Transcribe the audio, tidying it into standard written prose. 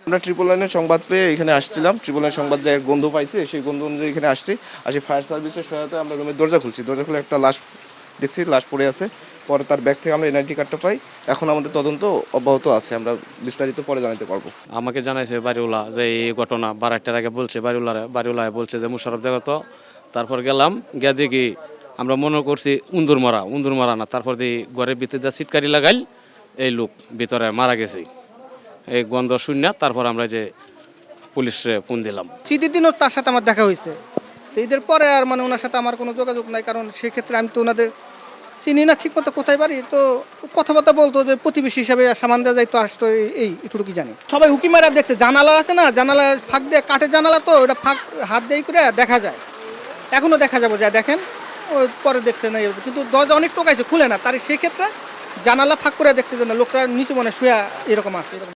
আমরা ট্রিপল লাইনের সংবাদ পেয়ে এখানে আসছিলাম। ট্রিপল লাইন সংবাদ এক গন্ধ পাইছি, সেই গন্ধ অনুযায়ী এখানে আসছি। ফায়ার সার্ভিসের সহায়তায় আমরা রুমের দরজা খুলছি। দরজা খুলে একটা লাশ দেখছি, লাশ পড়ে আছে। পরে তার ব্যাগ থেকে আমরা এনআইডি কার্ডটা পাই। এখন আমাদের তদন্ত অব্যাহত আছে, আমরা বিস্তারিত পরে জানাতে পারবো। আমাকে জানাইছে বাড়িওয়ালা যে এই ঘটনা 12টার আগে বলছে, বাড়িওয়ালা বলছে যে মুশারফ দেখো তো। তারপর গেলাম, গিয়ে দেখি আমরা মনে করছি উন্দুর মারা না। তারপর দিয়ে ঘরের ভিতরে যা সিটকারি লাগাইল, এই লোক ভিতরে মারা গেছে। এই গন্ধ শূন্য। তারপর আমরা যে পুলিশে ফোন দিলাম। চিঠির দিনও তার সাথে আমার দেখা হয়েছে। তো ঈদের পরে আর ওনার সাথে আমার কোনো যোগাযোগ নাই, কারণ সেক্ষেত্রে আমি তো ওনাদের চিনি না ঠিক মতো, কোথায় বাড়ি। তো কথাবার্তা বলতো যে প্রতিবেশী হিসাবে সামান দেওয়া যাইতো, আসতো, এই এটুকু জানি। সবাই হুকি মারা দেখছে, জানালা আছে না, জানালা ফাঁক দিয়ে, কাঠের জানালা তো ওটা ফাঁক হাত দিয়ে করে দেখা যায়। এখনও দেখা যাবো, যা দেখেন ওই পরে দেখছে না, কিন্তু দরজা অনেক টোকাইছে, খুলে না। তার সেক্ষেত্রে জানালা ফাঁক করে দেখছে যে না, লোকটা নিচে মনে শুয়া এরকম আছে, এরকম